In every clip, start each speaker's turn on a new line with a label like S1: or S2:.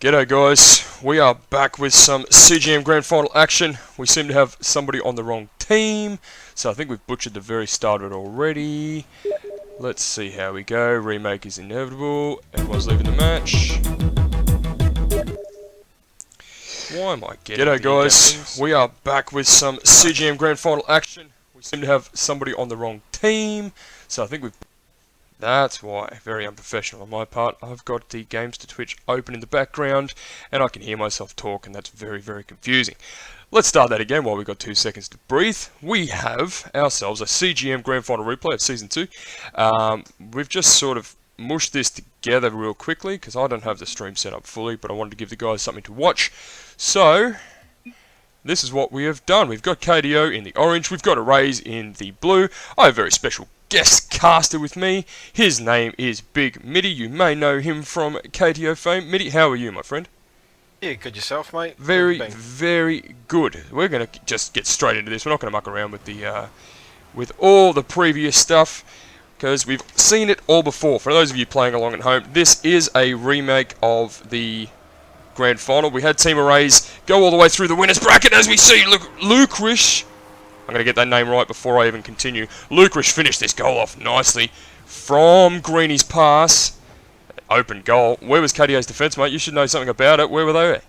S1: G'day guys, we are back with some CGM Grand Final action. We seem to have somebody on the wrong team, so I think we've butchered the very start of it already. Let's see how we go. Remake is inevitable. Everyone's leaving the match. Why am I getting G'day guys, we are back with some CGM Grand Final action. We seem to have somebody on the wrong team, so I think we've... That's why. Very unprofessional on my part. I've got the Games to Twitch open in the background, and I can hear myself talk, and that's very, very confusing. Let's start that again while we've got 2 seconds to breathe. We have ourselves a CGM Grand Final replay of Season 2. We've just sort of mushed this together real quickly, because I don't have the stream set up fully, but I wanted to give the guys something to watch. So, this is what we have done. We've got KDO in the orange, we've got Arrays in the blue. I have a very special guest caster with me. His name is Big Mitty. You may know him from KTO fame. Mitty, how are you, my friend?
S2: Yeah, good yourself, mate.
S1: Very, very good. We're going to just get straight into this. We're not going to muck around with the with all the previous stuff, because we've seen it all before. For those of you playing along at home, this is a remake of the Grand Final. We had Team Arrays go all the way through the winners bracket, as we see Lucresh. I'm going to get that name right before I even continue. Lucresh finished this goal off nicely from Greeny's pass. Open goal. Where was KDO's defence, mate? You should know something about it. Where were they?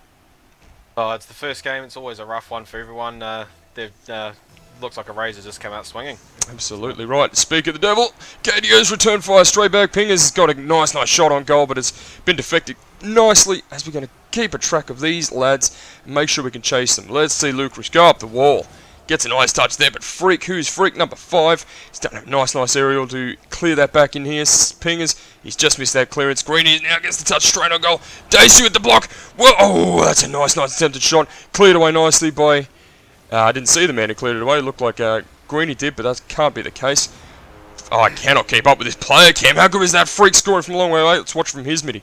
S2: Oh, it's the first game. It's always a rough one for everyone. Looks like a razor just came out swinging. Absolutely right. Speak of the devil. KDO's return fire straight back. Pinger's got a nice shot on goal, but it's been deflected nicely, as we're going to keep a track of these lads and make sure we can chase them. Let's see Lucresh go up the wall. Gets a nice touch there, but Freak, who's Freak? Number 5. He's done a nice aerial to clear that back in here. Pingers, he's just missed that clearance. Greeny now gets the touch straight on goal. Daisu at the block. Well, oh, that's a nice attempted shot. Cleared away nicely by... I didn't see the man who cleared it away. It looked like Greeny did, but that can't be the case. Oh, I cannot keep up with this player cam. How good is that Freak scoring from a long way away? Let's watch from his Mitty.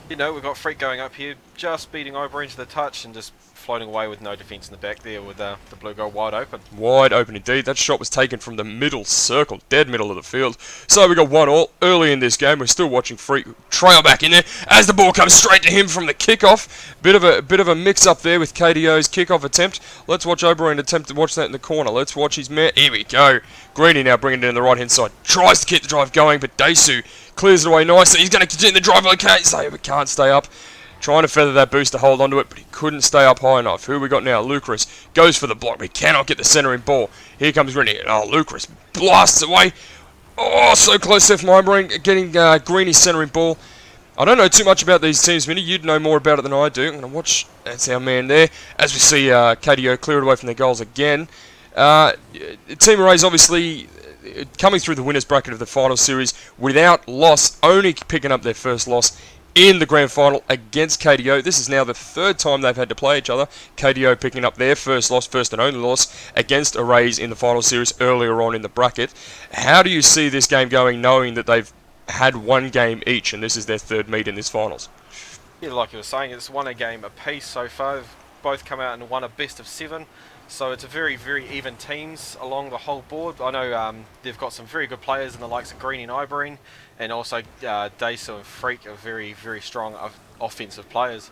S2: You know, we've got Freak going up here, just beating over into the touch and just floating away with no defence in the back there with the blue goal wide open.
S1: Wide open indeed. That shot was taken from the middle circle, dead middle of the field. So we got 1-1 early in this game. We're still watching Freak trail back in there as the ball comes straight to him from the kickoff. Bit of a mix up there with KDO's kickoff attempt. Let's watch Oberon attempt to watch that in the corner. Let's watch his man. Here we go. Greeny now bringing it in the right hand side. Tries to keep the drive going, but Daisu clears it away nicely. He's going to continue the drive. Okay, so but can't stay up. Trying to feather that boost to hold onto it, but he couldn't stay up high enough. Who we got now? Lucresh goes for the block, but he cannot get the centering ball. Here comes Greeny. Oh, Lucresh blasts away. Oh, so close there from Oberon, getting Greeny's centering ball. I don't know too much about these teams, Minnie. You'd know more about it than I do. I'm going to watch. That's our man there. As we see KDO clear it away from their goals again. Team Arrays obviously coming through the winners bracket of the final series without loss, only picking up their first loss in the Grand Final against KDO. This is now the 3rd time they've had to play each other. KDO picking up their first and only loss against Arrays in the final series earlier on in the bracket. How do you see this game going, knowing that they've had 1 game each and this is their 3rd meet in this finals?
S2: Yeah, like you were saying, it's won a game apiece so far. They've both come out and won a best of 7. So it's a very even teams along the whole board. I know they've got some very good players in the likes of Greeny and Oberon, and also Daisu and Freak are very strong offensive players.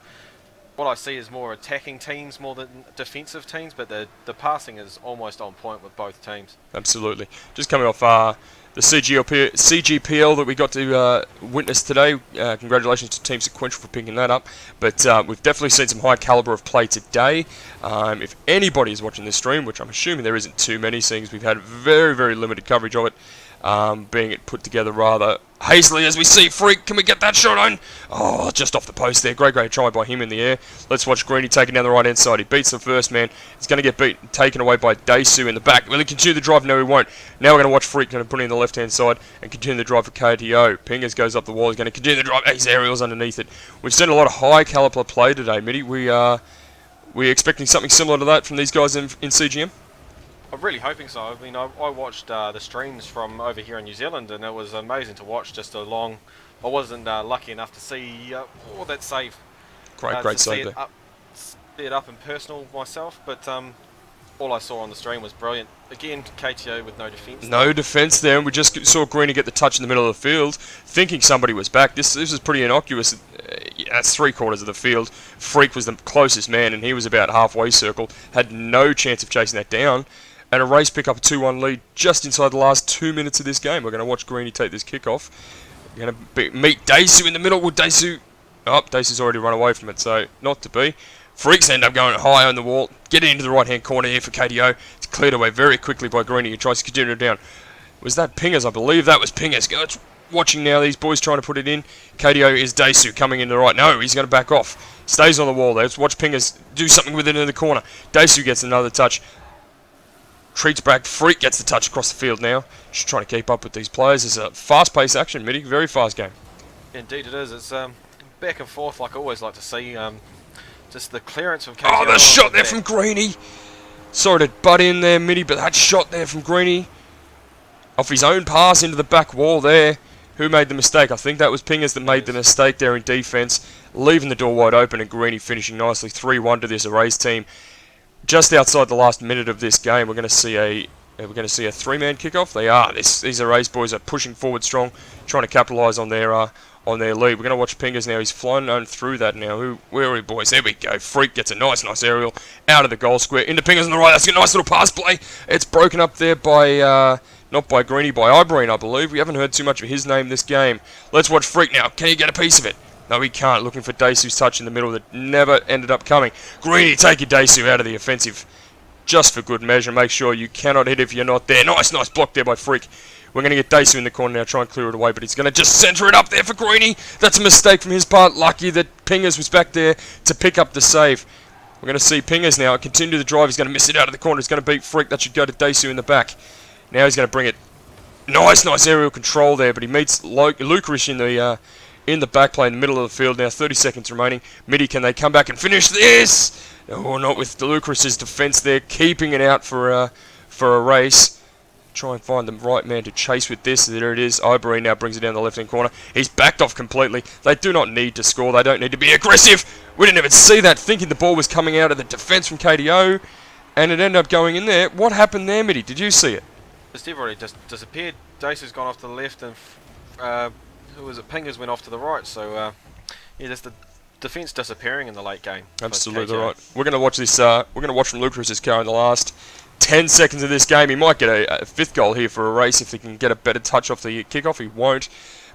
S2: What I see is more attacking teams more than defensive teams, but the passing is almost on point with both teams. Absolutely.
S1: Just coming off the CGPL that we got to witness today. Congratulations to Team Sequential for picking that up. But we've definitely seen some high caliber of play today. If anybody is watching this stream, which I'm assuming there isn't too many, seeing as we've had very limited coverage of it, being it put together rather hastily, as we see Freak. Can we get that shot on? Oh, just off the post there. Great try by him in the air. Let's watch Greeny taking down the right hand side. He beats the first man. He's going to get taken away by Daisu in the back. Will he continue the drive? No, he won't. Now we're going to watch Freak going to put it in the left hand side and continue the drive for KTO. Pingers goes up the wall. He's going to continue the drive. His aerials underneath it. We've seen a lot of high caliber play today, Mitty. We're expecting something similar to that from these guys in CGM.
S2: I'm really hoping so. I mean, I watched the streams from over here in New Zealand, and it was amazing to watch. Just a long... I wasn't lucky enough to see that save.
S1: Great save there.
S2: See it up and personal myself, but all I saw on the stream was brilliant. Again, KTO with no defence.
S1: No defence there, and we just saw Greeny get the touch in the middle of the field, thinking somebody was back. This is pretty innocuous. yeah, that's 3/4 of the field. Freak was the closest man, and he was about halfway circle. Had no chance of chasing that down. And a race pick up a 2-1 lead just inside the last 2 minutes of this game. We're going to watch Greeny take this kickoff. We're going to meet Daisu in the middle. Will Daisu... Oh, Daisu's already run away from it, so not to be. Freaks end up going high on the wall. Getting into the right-hand corner here for KDO. It's cleared away very quickly by Greeny, who tries to continue it down. Was that Pingers? I believe that was Pingers. Let's watching now, these boys trying to put it in. KDO is Daisu coming in the right. No, he's going to back off. Stays on the wall there. Let's watch Pingers do something with it in the corner. Daisu gets another touch. Treats back. Freak gets the touch across the field now. Just trying to keep up with these players. It's a fast-paced action, Mitty. Very fast game.
S2: Indeed it is. It's back and forth like I always like to see. Just the clearance from KDO.
S1: Oh, the shot there from Greeny. Sorry to butt in there, Mitty, but that shot there from Greeny. Off his own pass into the back wall there. Who made the mistake? I think that was Pingers that made the mistake there in defence. Leaving the door wide open and Greeny finishing nicely 3-1 to this Arrays team. Just outside the last minute of this game, we're going to see a three-man kickoff. They are. These Arrays boys are pushing forward strong, trying to capitalise on their lead. We're going to watch Pingers now. He's flying on through that now. Where are we, boys? There we go. Freak gets a nice aerial out of the goal square. Into Pingers on the right. That's a nice little pass play. It's broken up there by... not by Greeny, by Ibreen, I believe. We haven't heard too much of his name this game. Let's watch Freak now. Can he get a piece of it? No, he can't. Looking for Daisu's touch in the middle that never ended up coming. Greeny, take your Daisu out of the offensive just for good measure. Make sure you cannot hit if you're not there. Nice block there by Freak. We're going to get Daisu in the corner now, try and clear it away, but he's going to just centre it up there for Greeny. That's a mistake from his part. Lucky that Pingers was back there to pick up the save. We're going to see Pingers now continue the drive. He's going to miss it out of the corner. He's going to beat Freak. That should go to Daisu in the back. Now he's going to bring it. Nice aerial control there, but he meets Lucarish in the back play in the middle of the field. Now 30 seconds remaining. Mitty, can they come back and finish this? Oh, not with Lucarish's defence there, keeping it out for a race. Try and find the right man to chase with this. There it is. Ibreen now brings it down the left-hand corner. He's backed off completely. They do not need to score. They don't need to be aggressive. We didn't even see that, thinking the ball was coming out of the defence from KDO, and it ended up going in there. What happened there, Mitty? Did you see it?
S2: Just everybody just disappeared. Daisu's gone off to the left, and who was it? Pingers went off to the right. So yeah, just the defence disappearing in the late game.
S1: Absolutely right. We're going to watch this. We're going to watch from Lucarish's car in the last 10 seconds of this game. He might get a fifth goal here for a race if he can get a better touch off the kickoff. He won't.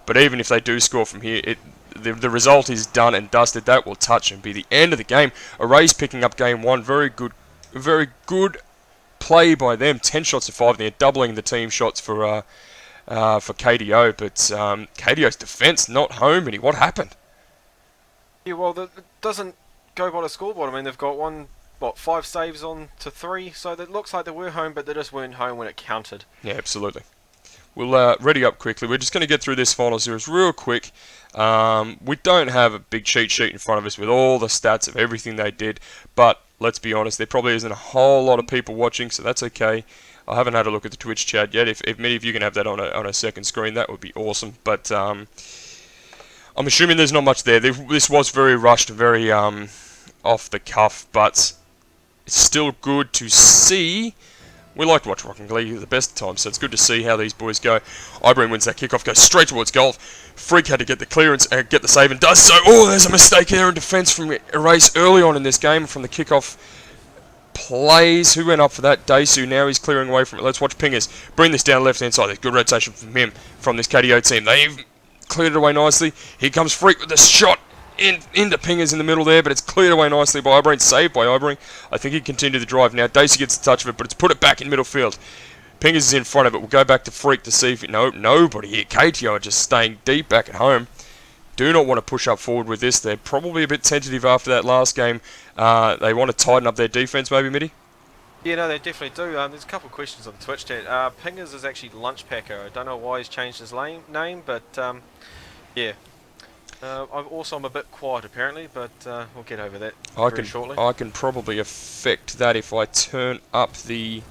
S1: But even if they do score from here, the result is done and dusted. That will touch and be the end of the game. Arrays picking up game one. Very good play by them. 10 shots to 5. They're doubling the team shots for KDO. But KDO's defence not home. And what happened?
S2: Yeah, well, it doesn't go by the scoreboard. I mean, they've got 5 saves on to 3, so it looks like they were home, but they just weren't home when it counted.
S1: Yeah, absolutely. We'll ready up quickly. We're just going to get through this final series real quick. We don't have a big cheat sheet in front of us with all the stats of everything they did, but let's be honest, there probably isn't a whole lot of people watching, so that's okay. I haven't had a look at the Twitch chat yet. If many of you can have that on a second screen, that would be awesome. But I'm assuming there's not much there. This was very rushed, very off the cuff, but it's still good to see. We like to watch Rocking League at the best of times, so it's good to see how these boys go. Ibreen wins that kickoff, goes straight towards goal. Freak had to get the clearance and get the save, and does so. Oh, there's a mistake there in defence from Erase early on in this game from the kickoff plays. Who went up for that? Daisu. Now he's clearing away from it. Let's watch Pingers bring this down left-hand side. There's good rotation from him, from this KDO team. They've cleared it away nicely. Here comes Freak with the shot into Pingers in the middle there, but it's cleared away nicely by Ibreen, saved by Ibreen. I think he continued the drive now. Daisu gets the touch of it, but it's put it back in middle field. Pingers is in front of it. We'll go back to Freak to see if... nobody here. KTO are just staying deep back at home. Do not want to push up forward with this. They're probably a bit tentative after that last game. They want to tighten up their defence, maybe, Mitty?
S2: Yeah, no, they definitely do. There's a couple of questions on the Twitch chat. Pingers is actually Lunch Packer. I don't know why he's changed his name, but yeah. I'm a bit quiet apparently, but we'll get over that very shortly.
S1: I can probably affect that if I turn up the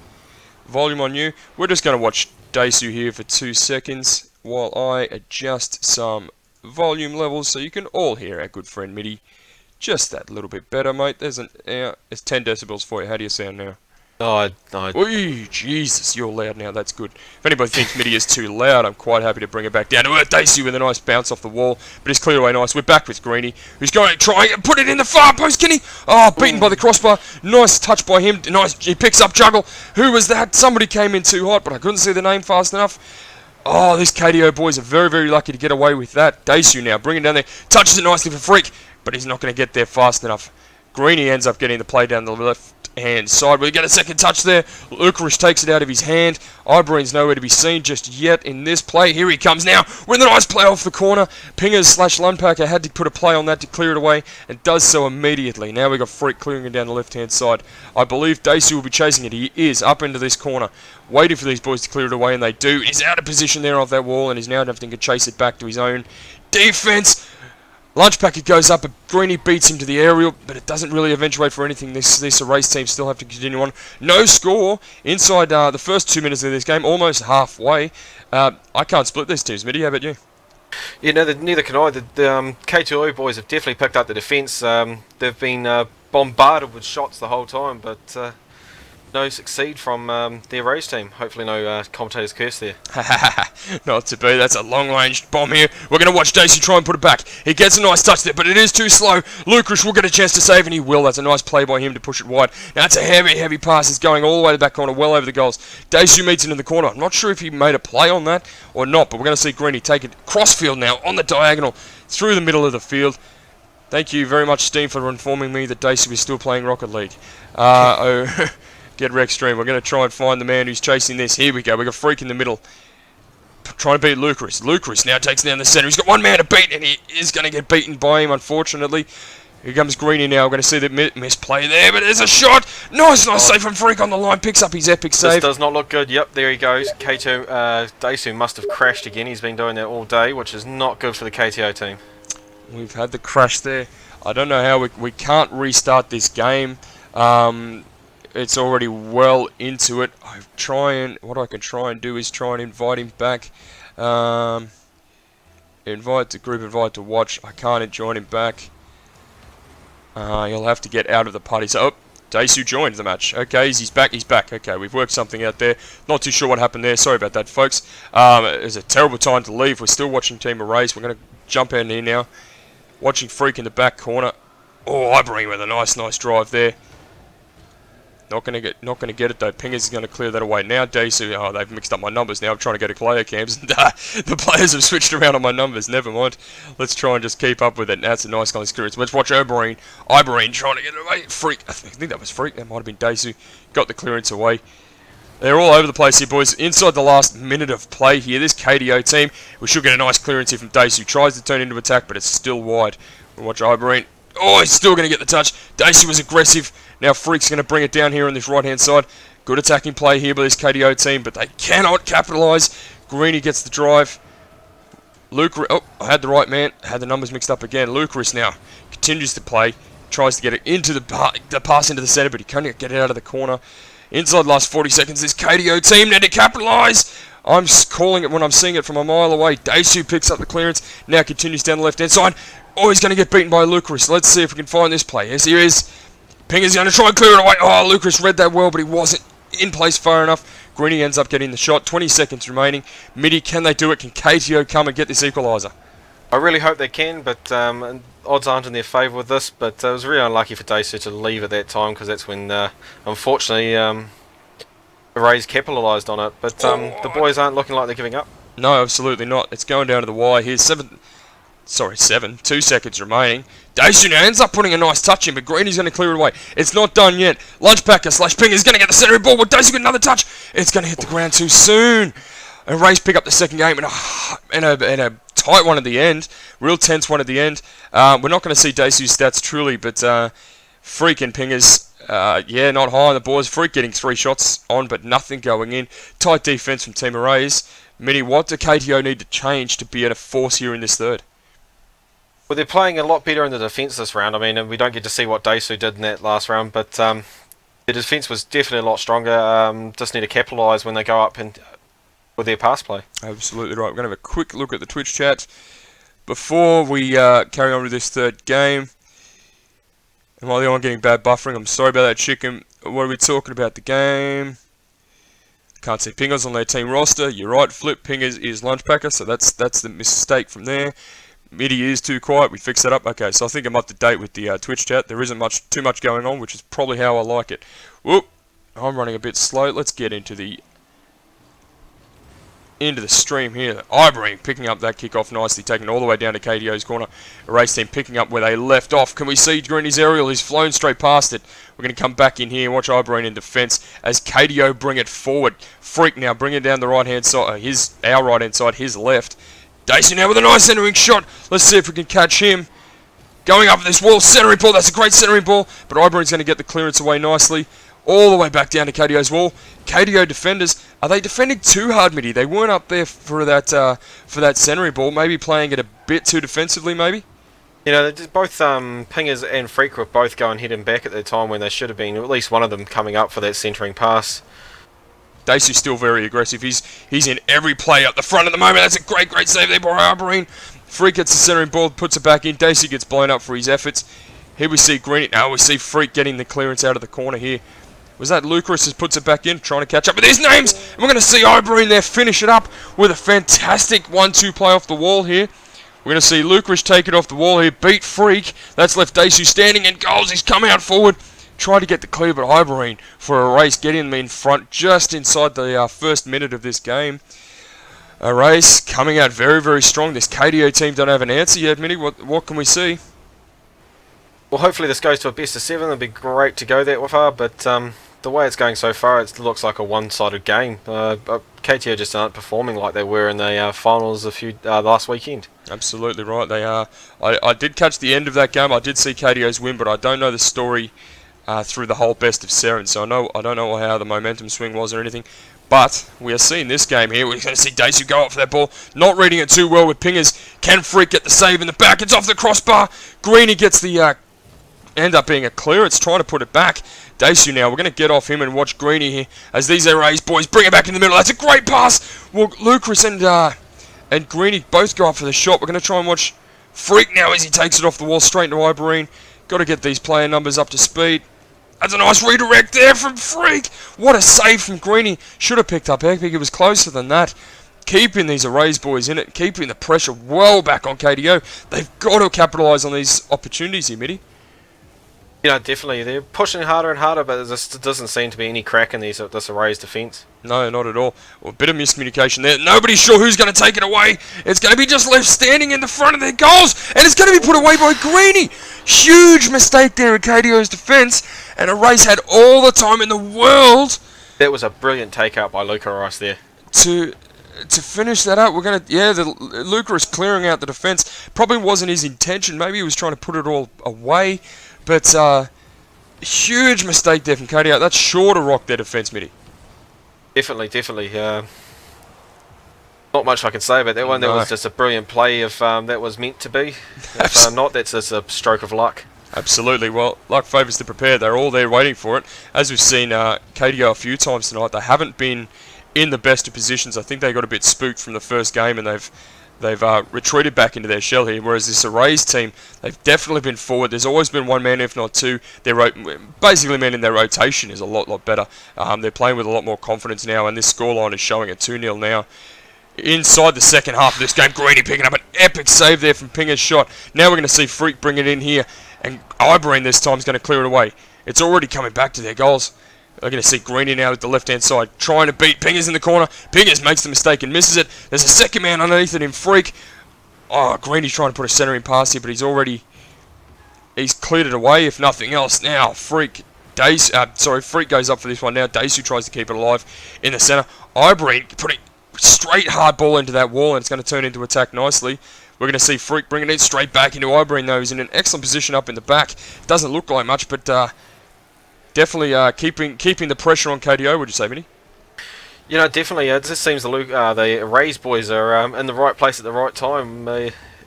S1: volume on you. We're just going to watch Daisu here for 2 seconds while I adjust some volume levels so you can all hear our good friend Mitty just that little bit better, mate. It's 10 decibels for you. How do you sound now?
S2: Oh, no.
S1: Oi, Jesus, you're loud now, that's good. If anybody thinks Mitty is too loud, I'm quite happy to bring it back down to earth. Dacey with a nice bounce off the wall, but he's cleared away nice. We're back with Greeny, who's going to try and put it in the far post, can he? Oh, beaten by the crossbar. Nice touch by him. Nice, he picks up Juggle. Who was that? Somebody came in too hot, but I couldn't see the name fast enough. Oh, these KDO boys are very, very lucky to get away with that. Dacey now, bring it down there. Touches it nicely for Freak, but he's not going to get there fast enough. Greeny ends up getting the play down the left-hand side. We get a second touch there. Lucarish takes it out of his hand. Ibreen's nowhere to be seen just yet in this play. Here he comes now with a nice play off the corner. Pingers / Lundpacker had to put a play on that to clear it away and does so immediately. Now we got Freak clearing it down the left-hand side. I believe Dacey will be chasing it. He is up into this corner, waiting for these boys to clear it away, and they do. He's out of position there off that wall, and he's now having to chase it back to his own defense. Lunch packet goes up, but Greeny beats him to the aerial, but it doesn't really eventuate for anything. This race team still have to continue on. No score inside the first 2 minutes of this game, almost halfway. I can't split these teams. Mitty, how about you?
S2: Yeah, no, neither can I. The K2O boys have definitely picked up the defence. They've been bombarded with shots the whole time, but no succeed from their race team. Hopefully no commentator's curse there.
S1: Not to be. That's a long-range bomb here. We're going to watch Dacey try and put it back. He gets a nice touch there, but it is too slow. Lucarish will get a chance to save, and he will. That's a nice play by him to push it wide. Now it's a heavy, heavy pass. It's going all the way to the back corner, well over the goals. Dacey meets it in the corner. I'm not sure if he made a play on that or not, but we're going to see Greeny take it crossfield now on the diagonal through the middle of the field. Thank you very much, Steam, for informing me that Dacey was still playing Rocket League. Get Rex Stream. We're going to try and find the man who's chasing this. Here we go. We've got Freak in the middle. Trying to beat Lucarish. Lucarish now takes down the centre. He's got one man to beat, and he is going to get beaten by him, unfortunately. Here comes Greeny now. We're going to see the misplay there, but there's a shot. Nice save from Freak on the line. Picks up his epic save.
S2: This does not look good. Yep, there he goes. K2, Dacey must have crashed again. He's been doing that all day, which is not good for the KTO team.
S1: We've had the crash there. I don't know how we can't restart this game. It's already well into it. What I can try and do is try and invite him back. Invite to group, invite to watch. I can't join him back. He'll have to get out of the party. So, Dacey joined the match. Okay, he's back. He's back. Okay, we've worked something out there. Not too sure what happened there. Sorry about that, folks. It was a terrible time to leave. We're still watching Team Erase. We're going to jump in here now. Watching Freak in the back corner. Oh, Ibreen with a nice drive there. Not gonna get it though. Pingers is gonna clear that away now. Dacey, oh, they've mixed up my numbers now. I'm trying to go to player cams, and the players have switched around on my numbers. Never mind. Let's try and just keep up with it. That's a nice kind of clearance. Let's watch Ibreen trying to get it away. Freak, I think that was Freak. That might have been Dacey. Got the clearance away. They're all over the place here, boys. Inside the last minute of play here, this KDO team, we should get a nice clearance here from Dacey. Tries to turn into attack, but it's still wide. We'll watch Ibreen. Oh, he's still going to get the touch. Dacey was aggressive. Now Freak's going to bring it down here on this right-hand side. Good attacking play here by this KDO team, but they cannot capitalise. Greeny gets the drive. Oh, I had the right man. Had the numbers mixed up again. Lucarish now continues to play. Tries to get it into the pass into the centre, but he can't get it out of the corner. Inside the last 40 seconds, this KDO team need to capitalise. I'm calling it when I'm seeing it from a mile away. Dacey picks up the clearance. Now continues down the left-hand side. Oh, he's going to get beaten by Lucarish. Let's see if we can find this play. Yes, here is. Pinger's going to try and clear it away. Oh, Lucarish read that well, but he wasn't in place far enough. Greeny ends up getting the shot. 20 seconds remaining. Mitty, can they do it? Can KTO come and get this equaliser?
S2: I really hope they can, but odds aren't in their favour with this. But it was really unlucky for Dacey to leave at that time, because that's when, unfortunately, the Rays capitalised on it. But the boys aren't looking like they're giving up. No,
S1: absolutely not. It's going down to the wire here. 2 seconds remaining. Dacey now ends up putting a nice touch in, but Greeny's going to clear it away. It's not done yet. Lunchpacker / Pinger is going to get the centre of the ball, but Dacey got another touch. It's going to hit the ground too soon. And Rays pick up the second game in a tight one at the end. Real tense one at the end. We're not going to see Dacey's stats truly, but Freak and Pingers, yeah, not high on the boards. Freak getting 3 shots on, but nothing going in. Tight defence from Team Rays. Mitty, what do KTO need to change to be at a force here in this third?
S2: Well, they're playing a lot better in the defence this round. I mean, and we don't get to see what Dacey did in that last round, but the defence was definitely a lot stronger. Just need to capitalise when they go up and with their pass play.
S1: Absolutely right. We're going to have a quick look at the Twitch chat before we carry on with this third game. Am I the only one getting bad buffering? I'm sorry about that, Chicken. what are we talking about? The game. Can't see Pingers on their team roster. You're right, Flip. Pingers is lunch packer, so that's the mistake from there. MIDI is too quiet. We fixed that up. Okay, so I think I'm up to date with the Twitch chat. There isn't too much going on, which is probably how I like it. Whoop! I'm running a bit slow. Let's get into the stream here. Ibrahim picking up that kickoff nicely, taking it all the way down to KDO's corner. A race team picking up where they left off. Can we see Greeny's aerial? He's flown straight past it. We're going to come back in here and watch Ibrahim in defence as KDO bring it forward. Freak now bring it down the right hand side, our right hand side, his left. Daisy now with a nice centering shot. Let's see if we can catch him. Going up this wall, centering ball. That's a great centering ball, but Ibrahim's going to get the clearance away nicely. All the way back down to KDO's wall. KDO defenders, are they defending too hard, Mitty? They weren't up there for that centering ball. Maybe playing it a bit too defensively, maybe?
S2: You know, both Pingers and Freak were both going head and back at the time when they should have been, at least one of them coming up for that centering pass.
S1: Dacey's still very aggressive. He's in every play up the front at the moment. That's a great save there by Ibrahim. Freak gets the centering ball, puts it back in. Dacey gets blown up for his efforts. Here we see Green. Now we see Freak getting the clearance out of the corner here. Was that Lucas who puts it back in, trying to catch up with these names? And we're going to see Ibrahim there finish it up with a fantastic 1-2 play off the wall here. We're going to see Lucas take it off the wall here, beat Freak. That's left Dacey standing in goals. He's come out forward, tried to get the clear, but Ibrahim for a race, getting them in front just inside the first minute of this game. A race coming out very strong. This KDO team don't have an answer yet, Minnie. What can we see?
S2: Well, hopefully this goes to a best of 7. It'd be great to go that far, but the way it's going so far, it looks like a one-sided game. KTO just aren't performing like they were in the finals last weekend.
S1: Absolutely right, they are. I did catch the end of that game. I did see KTO's win, but I don't know the story through the whole best of 7. So I don't know how the momentum swing was or anything. But we are seeing this game here. We're going to see Dacey go up for that ball. Not reading it too well with Pingers. Can Freak get the save in the back? It's off the crossbar. Greeny gets the end up being a clearance, trying to put it back. Dacey now, we're going to get off him and watch Greeny here as these Rays boys bring it back in the middle. That's a great pass. Well, Lucas and Greeny both go up for the shot. We're going to try and watch Freak now as he takes it off the wall straight into Ibrahim. Got to get these player numbers up to speed. That's a nice redirect there from Freak. What a save from Greeny. Should have picked up Epic. It was closer than that. Keeping these Rays boys in it, keeping the pressure well back on KDO. They've got to capitalise on these opportunities here, Mitty.
S2: You know, definitely. They're pushing harder and harder, but there just doesn't seem to be any crack in this Rays defence.
S1: No, not at all. Well, a bit of miscommunication there. Nobody's sure who's going to take it away. It's going to be just left standing in the front of their goals, and it's going to be put away by Greeny. Huge mistake there in KDO's defence, and a Rays had all the time in the world.
S2: That was a brilliant take-out by Luca Rice there.
S1: To finish that up, we're going to... Luca is clearing out the defence. Probably wasn't his intention. Maybe he was trying to put it all away. But huge mistake there from KDO. That's sure to rock their defence, Mitty.
S2: Definitely. Not much I can say about that one. That was just a brilliant play if that was meant to be. If not, that's just a stroke of luck.
S1: Absolutely. Well, luck favours the prepared. They're all there waiting for it. As we've seen KDO a few times tonight, they haven't been in the best of positions. I think they got a bit spooked from the first game and they've retreated back into their shell here, whereas this Rays team, they've definitely been forward. There's always been one man, if not two. Basically meaning their rotation is a lot better. They're playing with a lot more confidence now, and this scoreline is showing a 2-0 now. Inside the second half of this game, Greeny picking up an epic save there from Pinger's shot. Now we're going to see Freak bring it in here, and Ibrahim this time is going to clear it away. It's already coming back to their goals. We're going to see Greeny now at the left-hand side, trying to beat Pingers in the corner. Pingers makes the mistake and misses it. There's a second man underneath it in Freak. Oh, Greeny's trying to put a centering pass here, but he's cleared it away, if nothing else. Now, Freak goes up for this one now. Dacey tries to keep it alive in the centre. Ibrahim putting straight hard ball into that wall, and it's going to turn into attack nicely. We're going to see Freak bringing it straight back into Ibrahim, though. He's in an excellent position up in the back. Doesn't look like much, but... definitely keeping the pressure on KDO, would you say, Vinny?
S2: You know, definitely. It just seems the Rays boys are in the right place at the right time.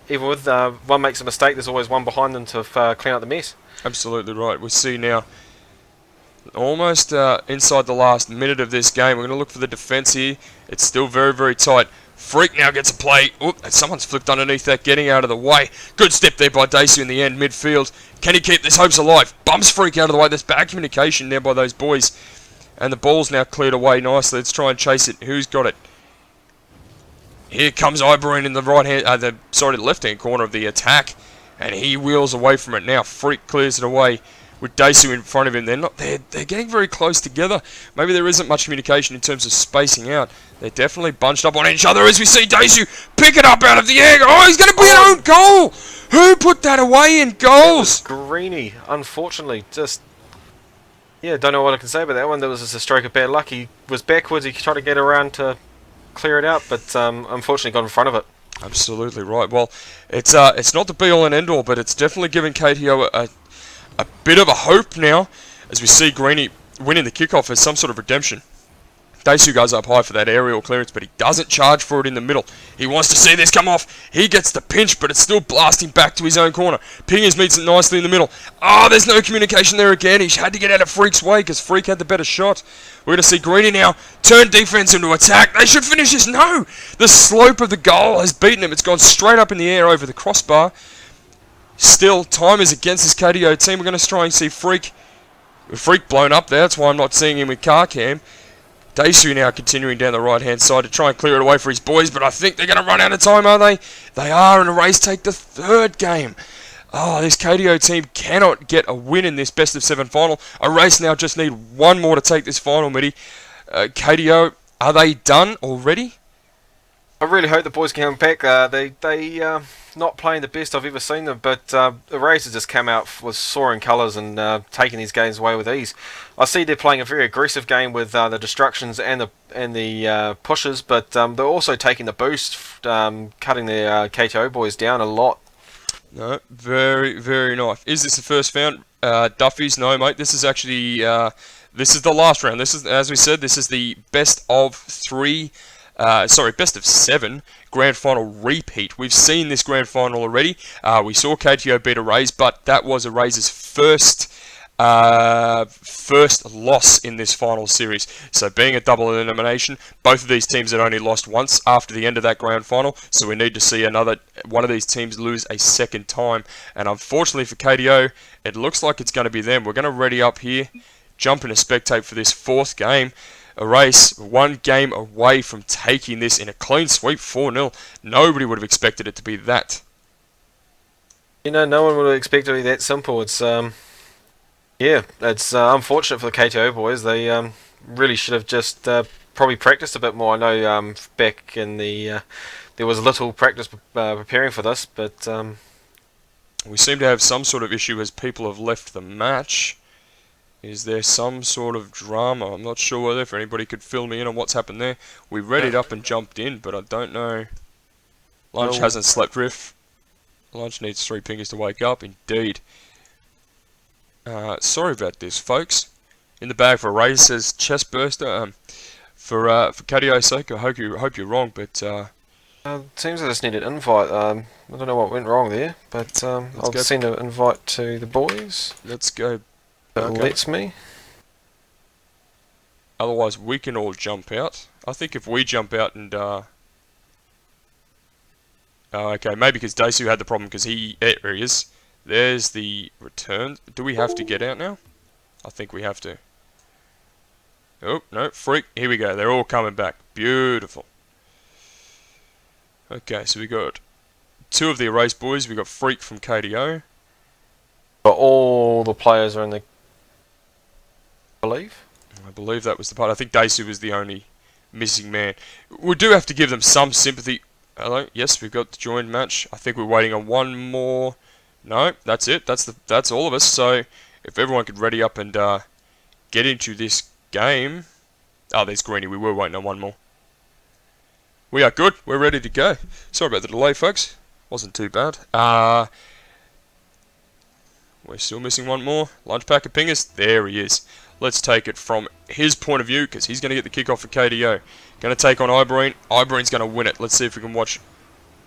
S2: Even with one makes a mistake, there's always one behind them to clean up the mess.
S1: Absolutely right. We see now, almost inside the last minute of this game, we're going to look for the defence here. It's still very tight. Freak now gets a play. Oop, someone's flipped underneath that, getting out of the way. Good step there by Dacey in the end, midfield. Can he keep this hopes alive? Bumps Freak out of the way. There's bad communication there by those boys. And the ball's now cleared away nicely. Let's try and chase it. Who's got it? Here comes Ibrahim in the the left-hand corner of the attack. And he wheels away from it now. Freak clears it away with Dacey in front of him. They're getting very close together. Maybe there isn't much communication in terms of spacing out. They're definitely bunched up on each other as we see Dacey pick it up out of the air. Oh, he's going to be an own goal. Who put that away in goals?
S2: Greeny, unfortunately, just... Yeah, don't know what I can say about that one. That was just a stroke of bad luck. He was backwards. He tried to get around to clear it out, but unfortunately got in front of it.
S1: Absolutely right. Well, it's not the be-all and end-all, but it's definitely giving KTO a bit of a hope now, as we see Greeny winning the kickoff as some sort of redemption. Dacey goes up high for that aerial clearance, but he doesn't charge for it in the middle. He wants to see this come off. He gets the pinch, but it's still blasting back to his own corner. Pingers meets it nicely in the middle. Oh, there's no communication there again. He had to get out of Freak's way because Freak had the better shot. We're going to see Greeny now turn defense into attack. They should finish this. No! The slope of the goal has beaten him. It's gone straight up in the air over the crossbar. Still, time is against this KTO team. We're going to try and see Freak blown up there. That's why I'm not seeing him with car cam. Dacey now continuing down the right-hand side to try and clear it away for his boys, but I think they're going to run out of time, are they? They are, and the Rays take the third game. Oh, this KTO team cannot get a win in this best-of-7 final. A Rays now just need one more to take this final, Mitty. KTO, are they done already?
S2: I really hope the boys can come back. They not playing the best I've ever seen them, but the Rays have just come out with soaring colours and taking these games away with ease. I see they're playing a very aggressive game with the destructions and the pushes, but they're also taking the boost, cutting their KTO boys down a lot.
S1: No, very, very nice. Is this the first found? Duffy's? No, mate. This is actually this is the last round. This is, as we said, this is the best of 7 grand final repeat. We've seen this grand final already. We saw KTO beat a Rays, but that was a Rays' first loss in this final series. So being a double elimination, both of these teams had only lost once after the end of that grand final. So we need to see another one of these teams lose a second time. And unfortunately for KTO, it looks like it's going to be them. We're going to ready up here, jump in a spectate for this fourth game. A Race one game away from taking this in a clean sweep, 4-0. Nobody would have expected it to be that.
S2: You know, no one would have expected it to be that simple. It's yeah, it's unfortunate for the KTO boys. They really should have just probably practiced a bit more. I know back in the there was little practice preparing for this, but
S1: we seem to have some sort of issue as people have left the match. Is there some sort of drama? I'm not sure whether if anybody could fill me in on what's happened there. We read it up and jumped in, but I don't know. Lunch hasn't slept, Riff. Lunch needs 3 pingers to wake up, indeed. Sorry about this, folks. In the bag for Ray says chest burster. For KTO's sake, I hope you're wrong, but
S2: seems I just need an invite. I don't know what went wrong there, but I'll send an invite to the boys.
S1: Let's go.
S2: Okay. Lets me.
S1: Otherwise, we can all jump out. I think if we jump out and okay, maybe because Dacey had the problem because there he is. There's the return. Do we have to get out now? I think we have to. Oh, no, Freak. Here we go. They're all coming back. Beautiful. Okay, so we got 2 of the Erase boys. We got Freak from KTO.
S2: But all the players are in the... I
S1: believe that was the part. I think Dacey was the only missing man. We do have to give them some sympathy. Hello? Yes, we've got the joined match. I think we're waiting on one more... No, that's it. That's all of us. So if everyone could ready up and get into this game. Oh, there's Greeny. We were waiting on one more. We are good. We're ready to go. Sorry about the delay, folks. Wasn't too bad. We're still missing one more. Lunch pack of pingers. There he is. Let's take it from his point of view because he's going to get the kickoff for KTO. Going to take on Ibrahim. Ibrahim's going to win it. Let's see if we can watch.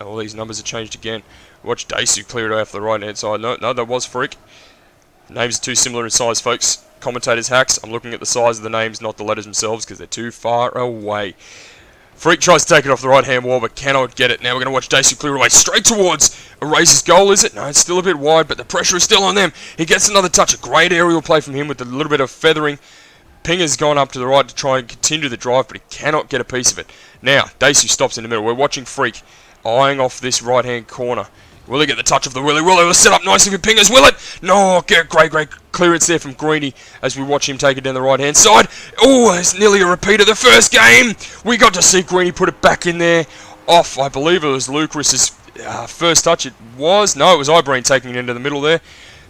S1: Oh, these numbers have changed again. Watch Dacey clear it off the right-hand side. No, that was Freak. Names are too similar in size, folks. Commentators hacks. I'm looking at the size of the names, not the letters themselves, because they're too far away. Freak tries to take it off the right-hand wall, but cannot get it. Now we're going to watch Daisy clear away straight towards Eraser's goal, is it? No, it's still a bit wide, but the pressure is still on them. He gets another touch. A great aerial play from him with a little bit of feathering. Pinger's gone up to the right to try and continue the drive, but he cannot get a piece of it. Now, Daisy stops in the middle. We're watching Freak eyeing off this right-hand corner. Will he get the touch of the Willy? Will it set up nicely for Pingers? Will it? No, great clearance there from Greeny as we watch him take it down the right-hand side. Oh, it's nearly a repeat of the first game. We got to see Greeny put it back in there. Off, I believe it was Lucas's first touch. It was Ibreen taking it into the middle there.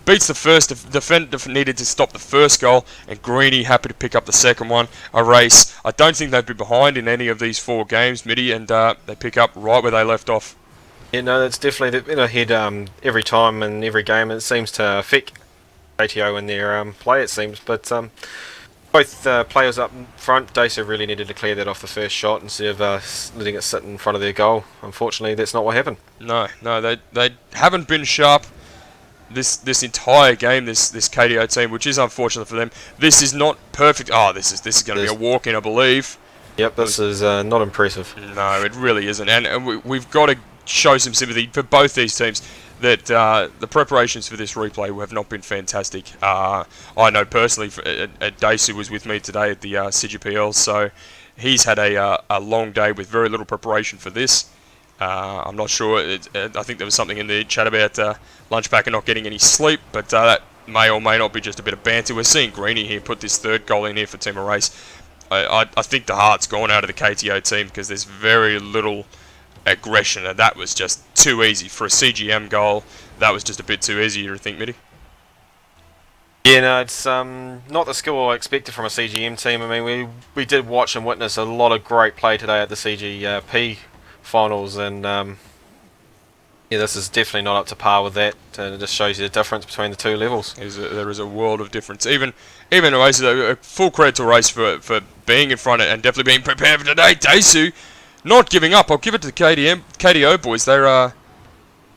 S1: Beats the first defender needed to stop the first goal, and Greeny happy to pick up the second one. A race. I don't think they'd be behind in any of these 4 games, Mitty, and they pick up right where they left off.
S2: Yeah, no, that's definitely been ahead every time and every game. It seems to affect ATO in their play, it seems. But both players up front, Dacer really needed to clear that off the first shot instead of letting it sit in front of their goal. Unfortunately, that's not what happened.
S1: No, they haven't been sharp this entire game. This KDO team, which is unfortunate for them. This is not perfect. Oh, this is going to be a walk-in, I believe.
S2: Yep, this is not impressive.
S1: No, it really isn't, and we've got to show some sympathy for both these teams that the preparations for this replay have not been fantastic. I know personally, Dace, who was with me today at the CGPL, so he's had a long day with very little preparation for this. I'm not sure. I think there was something in the chat about lunch pack and not getting any sleep, but that may or may not be just a bit of banter. We're seeing Greeny here put this 3rd goal in here for Team Erase. I think the heart's gone out of the KTO team because there's very little aggression, and that was just too easy for a CGM goal. That was just a bit too easy, you think, Mitty?
S2: Yeah, no, it's not the skill I expected from a CGM team. I mean, we did watch and witness a lot of great play today at the CGP finals, and yeah, this is definitely not up to par with that, and it just shows you the difference between the 2 levels.
S1: There is a world of difference. Even Eraser, a full credit to Race for being in front and definitely being prepared for today. Daisu not giving up. I'll give it to the KDO boys. They're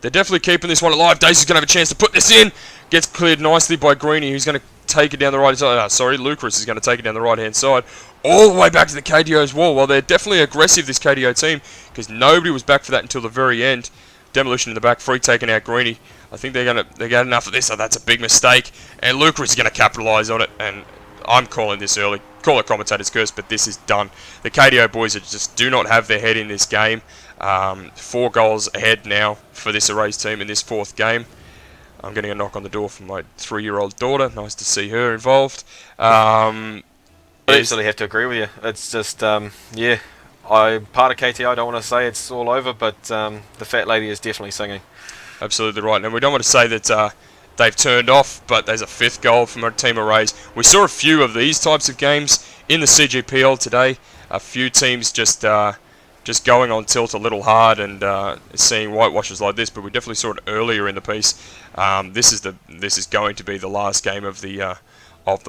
S1: definitely keeping this one alive. Daisy's going to have a chance to put this in. Gets cleared nicely by Greeny, who's going to take it down the right side. Lucas is going to take it down the right-hand side. All the way back to the KDO's wall. Well, they're definitely aggressive, this KDO team, because nobody was back for that until the very end. Demolition in the back, Free taking out Greeny. I think they got enough of this, so that's a big mistake. And Lucas is going to capitalise on it, and I'm calling this early. Call it commentator's curse, but this is done. The KDO boys just do not have their head in this game. 4 goals ahead now for this Erase team in this 4th game. I'm getting a knock on the door from my 3-year-old daughter. Nice to see her involved.
S2: I absolutely have to agree with you. It's just, yeah, I'm part of KTO. I don't want to say it's all over, but the fat lady is definitely singing.
S1: Absolutely right. And we don't want to say that they've turned off, but there's a 5th goal from a team Erase. We saw a few of these types of games in the CGPL today. A few teams just going on tilt a little hard and seeing whitewashes like this, but we definitely saw it earlier in the piece. This is going to be the last game of the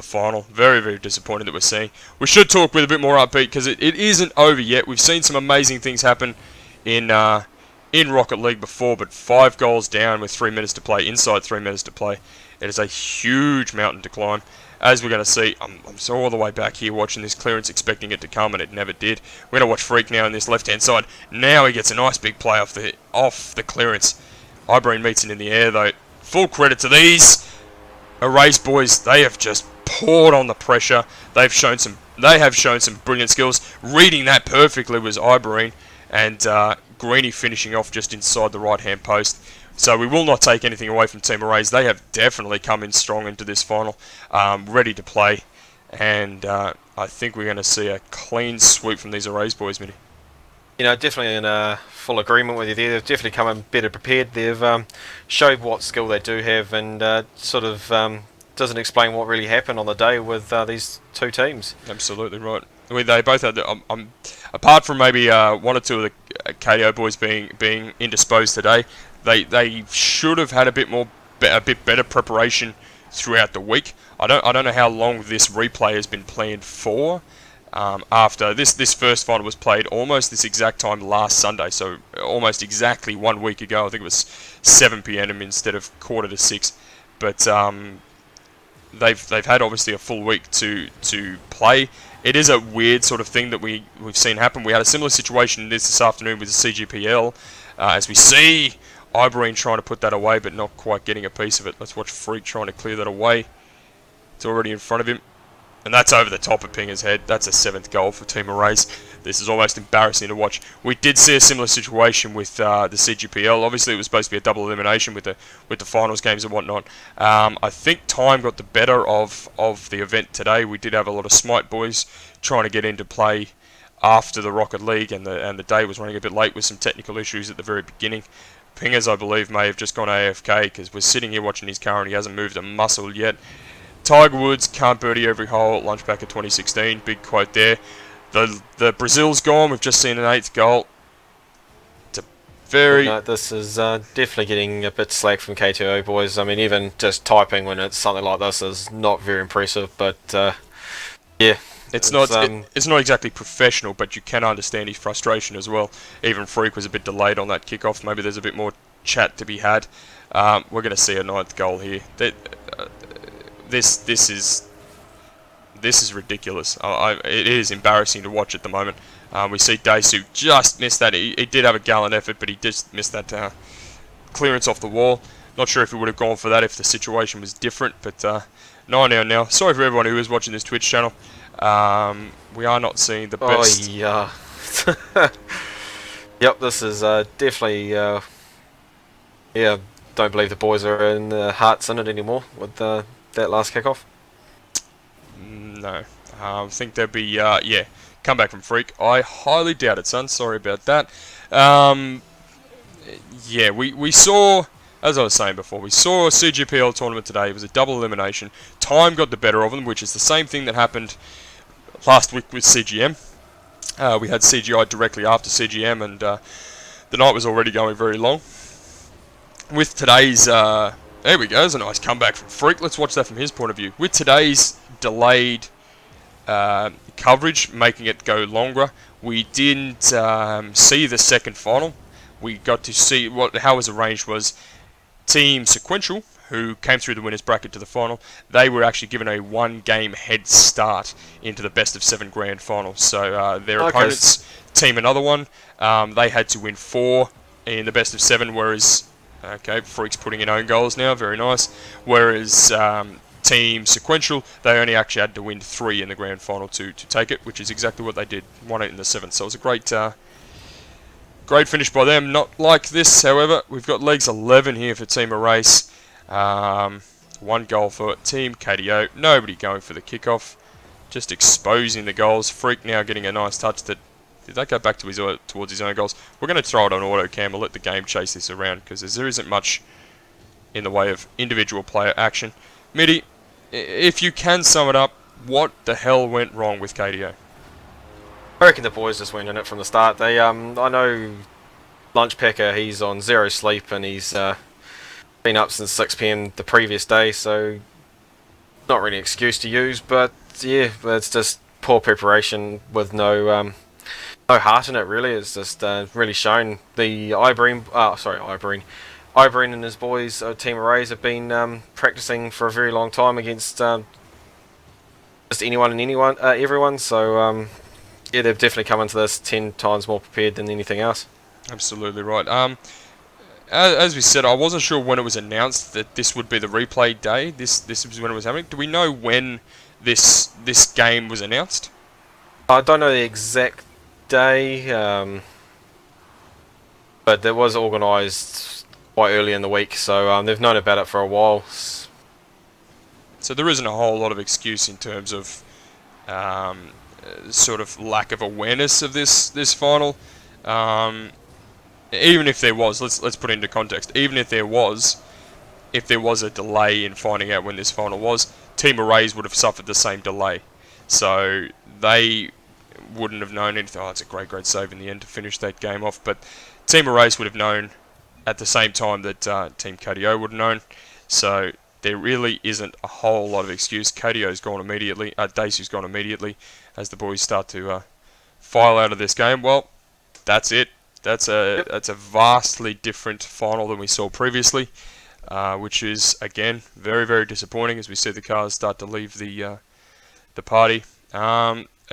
S1: final. Very, very disappointed that we're seeing. We should talk with a bit more upbeat because it isn't over yet. We've seen some amazing things happen in Rocket League before, but 5 goals down with 3 minutes to play, inside 3 minutes to play. It is a huge mountain to climb. As we're going to see, I'm so all the way back here watching this clearance, expecting it to come, and it never did. We're going to watch Freak now on this left-hand side. Now he gets a nice big play off the clearance. Ibreen meets it in the air, though. Full credit to these Erase boys. They have just poured on the pressure. They have shown some brilliant skills. Reading that perfectly was Ibreen, and Greeny finishing off just inside the right-hand post. So we will not take anything away from Team Erase. They have definitely come in strong into this final, ready to play, and I think we're going to see a clean sweep from these Erase boys, Mitty.
S2: You know, definitely in full agreement with you there. They've definitely come in better prepared. They've showed what skill they do have, and sort of doesn't explain what really happened on the day with these 2 teams.
S1: Absolutely right. I mean, they both had, apart from maybe 1 or 2 of the KDO boys being indisposed today, they should have had a bit better preparation throughout the week. I don't know how long this replay has been planned for. After this first final was played almost this exact time last Sunday, so almost exactly 1 week ago. I think it was 7 PM instead of 5:45. But they've had obviously a full week to play it is a weird sort of thing that we've seen happen. We had a similar situation this afternoon with the CGPL, as we see Ibreen trying to put that away, but not quite getting a piece of it. Let's watch Freak trying to clear that away. It's already in front of him. And that's over the top of Pinger's head. That's a 7th goal for Team Arrays. This is almost embarrassing to watch. We did see a similar situation with the CGPL. Obviously, it was supposed to be a double elimination with the finals games and whatnot. I think time got the better of the event today. We did have a lot of Smite boys trying to get into play after the Rocket League, and the day was running a bit late with some technical issues at the very beginning. Pingers, I believe, may have just gone AFK because we're sitting here watching his car and he hasn't moved a muscle yet. Tiger Woods can't birdie every hole. Launch back at 2016. Big quote there. The Brazil's gone. We've just seen an 8th goal. It's a very...
S2: No, this is definitely getting a bit slack from KTO boys. I mean, even just typing when it's something like this is not very impressive. But yeah,
S1: it's not exactly professional, but you can understand his frustration as well. Even Freak was a bit delayed on that kickoff. Maybe there's a bit more chat to be had. We're going to see a 9th goal here. This is ridiculous. It is embarrassing to watch at the moment. We see Daisu just missed that. He did have a gallant effort, but he just missed that clearance off the wall. Not sure if he would have gone for that if the situation was different, but 9-9 now. Sorry for everyone who is watching this Twitch channel. We are not seeing the best.
S2: Oh yeah. Yep, this is definitely yeah. Don't believe the boys are in the hearts in it anymore with that last kickoff.
S1: No, I think there'd be yeah, come back from Freak. I highly doubt it, son. Sorry about that. Yeah, we saw, as I was saying before, we saw a CGPL tournament today. It was a double elimination. Time got the better of them, which is the same thing that happened last week with CGM. We had CGI directly after CGM, and the night was already going very long. With today's, there we go, there's a nice comeback from Freak. Let's watch that from his point of view. With today's delayed coverage, making it go longer, we didn't see the second final. We got to see how it was arranged was Team Sequential, who came through the winners bracket to the final. They were actually given a 1-game head start into the best of 7 grand final. So their opponents, Team Another One, they had to win 4 in the best of 7, whereas okay, Freak's putting in own goals now, very nice. Whereas Team Sequential, they only actually had to win 3 in the grand final to take it, which is exactly what they did, 1-8 in the 7th. So it was a great finish by them. Not like this, however. We've got legs 11 here for Team Erase. 1 goal for Team KDO. Nobody going for the kickoff. Just exposing the goals. Freak now getting a nice touch that... Did that go back to towards his own goals? We're going to throw it on auto cam. We'll let the game chase this around because there isn't much in the way of individual player action. Mitty, if you can sum it up, what the hell went wrong with KDO?
S2: I reckon the boys just went in it from the start. They, I know Lunch Packer, he's on 0 sleep and he's been up since 6 PM the previous day, so not really an excuse to use, but yeah, it's just poor preparation with no heart in it, really. It's just really shown. The Ibreen and his boys, Team Arrays, have been practicing for a very long time against just anyone and everyone. So yeah, they've definitely come into this 10 times more prepared than anything else.
S1: Absolutely right. As we said, I wasn't sure when it was announced that this would be the replay day. This was when it was happening. Do we know when this game was announced?
S2: I don't know the exact day, but it was organised quite early in the week, so they've known about it for a while.
S1: So there isn't a whole lot of excuse in terms of sort of lack of awareness of this final. Even if there was, let's put it into context. Even if there was a delay in finding out when this final was, Team Arrays would have suffered the same delay. So they wouldn't have known anything. Oh, it's a great save in the end to finish that game off. But Team Erase would have known at the same time that Team KDO would have known. So there really isn't a whole lot of excuse. KDO's gone immediately. Daisu's gone immediately as the boys start to file out of this game. Well, that's it. That's a vastly different final than we saw previously, which is again very disappointing as we see the cars start to leave the party.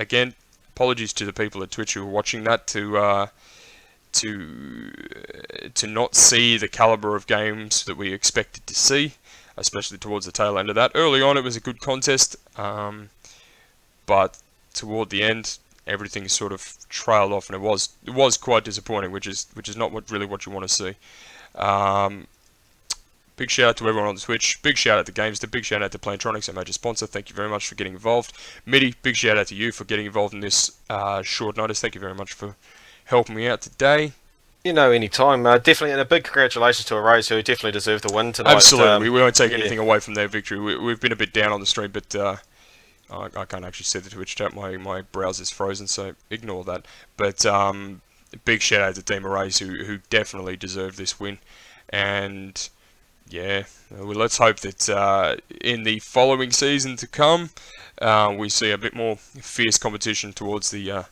S1: again, apologies to the people at Twitch who were watching that to not see the caliber of games that we expected to see, especially towards the tail end of that. Early on, it was a good contest, but toward the end, everything sort of trailed off, and it was quite disappointing, which is not really what you want to see. Big shout out to everyone on the Twitch. Big shout out to Gamester. Big shout out to Plantronics, our major sponsor. Thank you very much for getting involved. Mitty, big shout out to you for getting involved in this short notice. Thank you very much for helping me out today.
S2: You know, anytime. Definitely, and a big congratulations to Arose, who definitely deserved the win tonight.
S1: Absolutely. We won't take anything away from their victory. We've been a bit down on the stream, but I can't actually see the Twitch chat. My browser's frozen, so ignore that. But big shout out to Team Arrays, who definitely deserved this win. And yeah, well, let's hope that in the following season to come, we see a bit more fierce competition towards the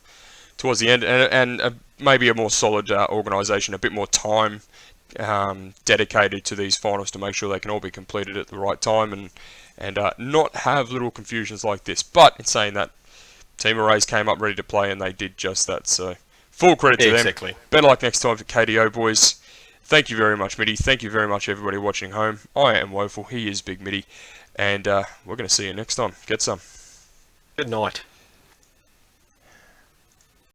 S1: end, and maybe a more solid organisation, a bit more time dedicated to these finals to make sure they can all be completed at the right time, and not have little confusions like this. But in saying that, Team Arrays came up ready to play, and they did just that. So full credit to them. Better luck next time for KDO, boys. Thank you very much, Mitty. Thank you very much, everybody watching home. I am Woeful. He is Big Mitty. And we're going to see you next time. Get some.
S2: Good night.